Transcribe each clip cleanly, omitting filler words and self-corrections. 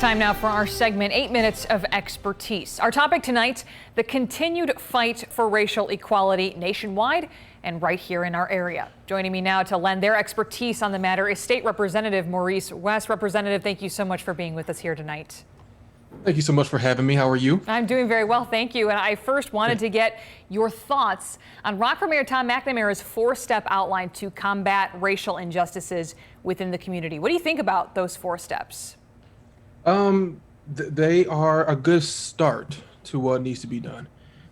Time now for our segment, 8 Minutes of Expertise. Our topic tonight, the continued fight for racial equality nationwide and right here in our area. Joining me now to lend their expertise on the matter is State Representative Maurice West. Representative, thank you so much for being with us here tonight. Thank you so much for having me. How are you? I'm doing very well, thank you. And I first wanted to get your thoughts on Rockford Mayor Tom McNamara's 4-step outline to combat racial injustices within the community. What do you think about those 4 steps? They are a good start to what needs to be done.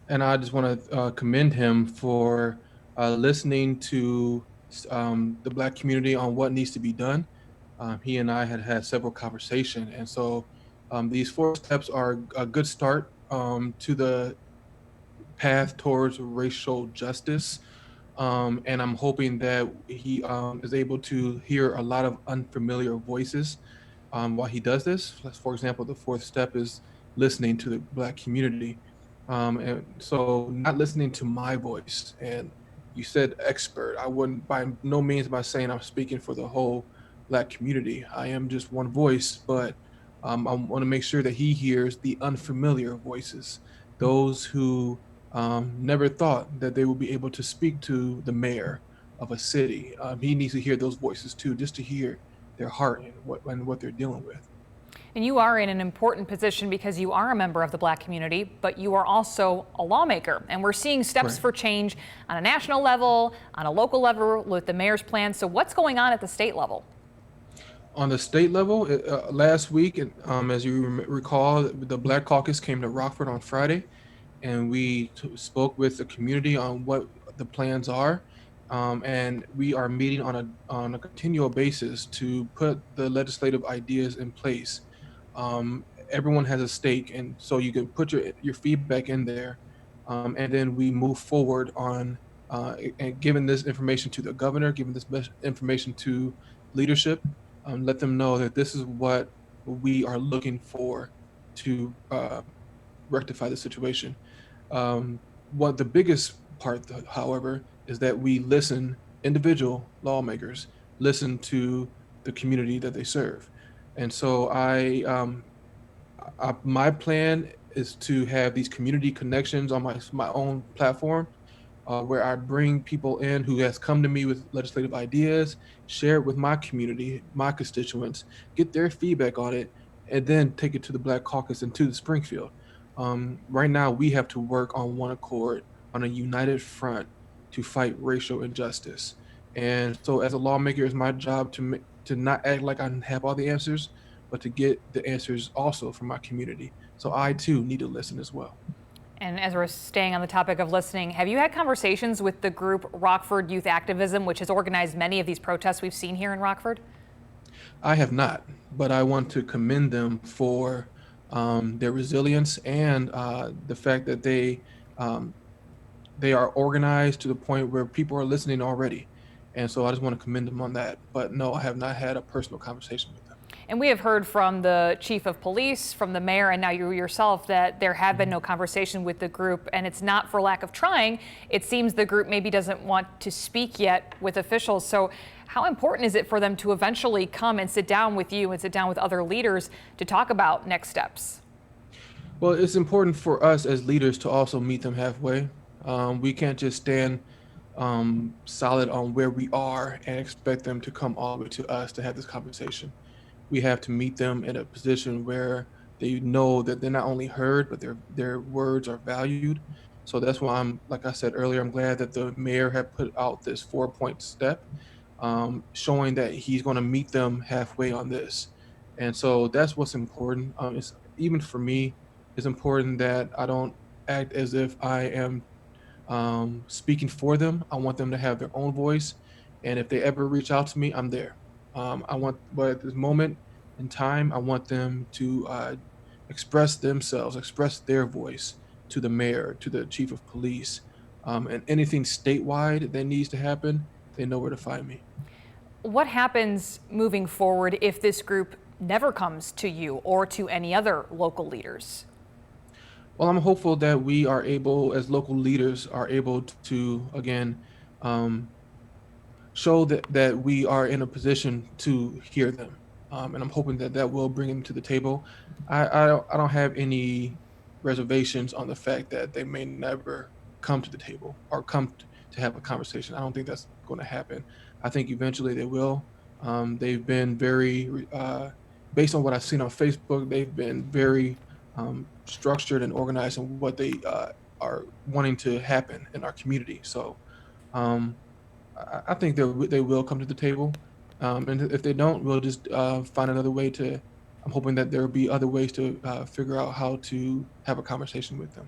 And I just want to commend him for listening to the Black community on what needs to be done. He and I had several conversations. And so these 4 steps are a good start to the path towards racial justice. And I'm hoping that he is able to hear a lot of unfamiliar voices while he does this. For example, the 4th step is listening to the Black community. And so not listening to my voice. And you said expert. I wouldn't by no means by saying I'm speaking for the whole Black community. I am just one voice, but I want to make sure that he hears the unfamiliar voices, those who never thought that they would be able to speak to the mayor of a city. He needs to hear those voices too, just to hear their heart and what they're dealing with. And you are in an important position because you are a member of the Black community, but you are also a lawmaker. And we're seeing steps for change on a national level, on a local level with the mayor's plan. So what's going on at the state level? On the state level, last week, as you recall, the Black Caucus came to Rockford on Friday, and we spoke with the community on what the plans are. And we are meeting on a continual basis to put the legislative ideas in place. Everyone has a stake, and so you can put your feedback in there, and then we move forward on and giving this information to the governor, giving this information to leadership, let them know that this is what we are looking for to rectify the situation. What the biggest part, however, is that we listen, individual lawmakers listen to the community that they serve. And so my plan is to have these community connections on my own platform, where I bring people in who has come to me with legislative ideas, share it with my community, my constituents, get their feedback on it, and then take it to the Black Caucus and to the Springfield. Right now, we have to work on one accord, on a united front to fight racial injustice. And so as a lawmaker, it's my job to not act like I have all the answers, but to get the answers also from my community. So I too need to listen as well. And as we're staying on the topic of listening, have you had conversations with the group Rockford Youth Activism, which has organized many of these protests we've seen here in Rockford? I have not, but I want to commend them for their resilience and the fact that they are organized to the point where people are listening already. And so I just want to commend them on that. But no, I have not had a personal conversation with them. And we have heard from the chief of police, from the mayor, and now you yourself that there have been no conversation with the group. And it's not for lack of trying. It seems the group maybe doesn't want to speak yet with officials. So how important is it for them to eventually come and sit down with you and sit down with other leaders to talk about next steps? Well, it's important for us as leaders to also meet them halfway. We can't just stand solid on where we are and expect them to come all the way to us to have this conversation. We have to meet them in a position where they know that they're not only heard, but their words are valued. So that's why like I said earlier, I'm glad that the mayor had put out this 4-point step, showing that he's going to meet them halfway on this. And so that's what's important. Even for me, it's important that I don't act as if I am speaking for them. I want them to have their own voice. And if they ever reach out to me, I'm there. But at this moment in time, I want them to express themselves, express their voice to the mayor, to the chief of police, and anything statewide that needs to happen, they know where to find me. What happens moving forward if this group never comes to you or to any other local leaders? Well, I'm hopeful that we are able, as local leaders, are able to, again, show that we are in a position to hear them. and I'm hoping that that will bring them to the table. I don't have any reservations on the fact that they may never come to the table or to have a conversation. I don't think that's going to happen. I think eventually they will. They've been very, based on what I've seen on Facebook, they've been very structured and organized in what they are wanting to happen in our community. So um, I think they will come to the table. And if they don't, we'll just find another way to. I'm hoping that there will be other ways to figure out how to have a conversation with them.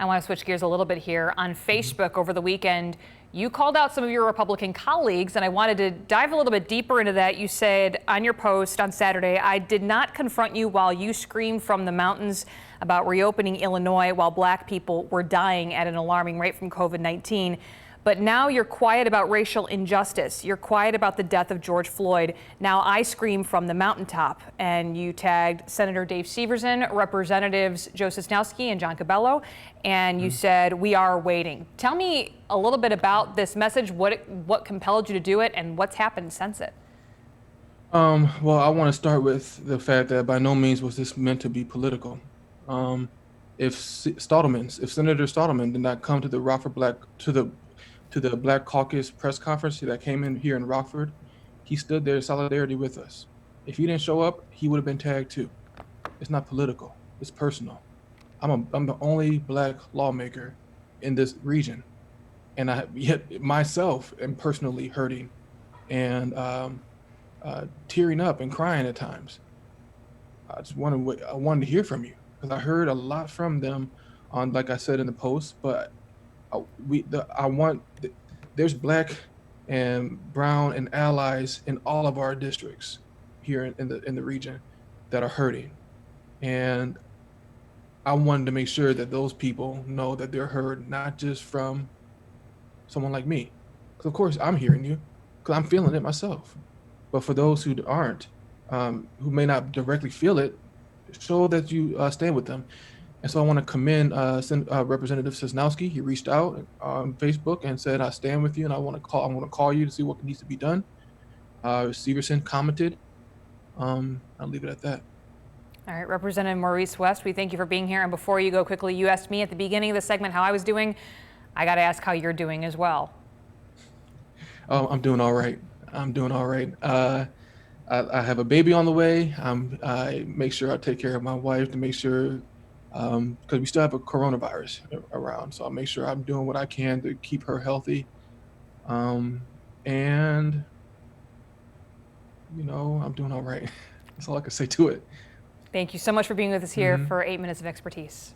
I want to switch gears a little bit here. On Facebook over the weekend, you called out some of your Republican colleagues, and I wanted to dive a little bit deeper into that. You said on your post on Saturday, I did not confront you while you screamed from the mountains about reopening Illinois while black people were dying at an alarming rate from COVID-19. But now you're quiet about racial injustice. You're quiet about the death of George Floyd. Now I scream from the mountaintop. And you tagged Senator Dave Severson, Representatives Joe Sosnowski and John Cabello, and you said, we are waiting. Tell me a little bit about this message, what compelled you to do it, and what's happened since it. Well, I want to start with the fact that by no means was this meant to be political. Um, if Senator Stadelman did not come to the Black Caucus press conference that came in here in Rockford, he stood there in solidarity with us. If he didn't show up, he would have been tagged too. It's not political. It's personal. I'm the only black lawmaker in this region, and I yet myself am personally hurting and tearing up and crying at times. I wanted to hear from you because I heard a lot from them on, like I said in the post, but I want there's black and brown and allies in all of our districts here in the region that are hurting, and I wanted to make sure that those people know that they're heard, not just from someone like me, because of course I'm hearing you because I'm feeling it myself, but for those who aren't, who may not directly feel it, show that you stand with them. And so I want to commend Representative Sosnowski. He reached out on Facebook and said, "I stand with you, and I want to call you to see what needs to be done." Severson commented. I'll leave it at that. All right, Representative Maurice West, we thank you for being here. And before you go quickly, you asked me at the beginning of the segment how I was doing. I got to ask how you're doing as well. Oh, I'm doing all right. I'm doing all right. I have a baby on the way. I make sure I take care of my wife to make sure, because we still have a coronavirus around. So I'll make sure I'm doing what I can to keep her healthy. And, I'm doing all right. That's all I can say to it. Thank you so much for being with us here for 8 minutes of expertise.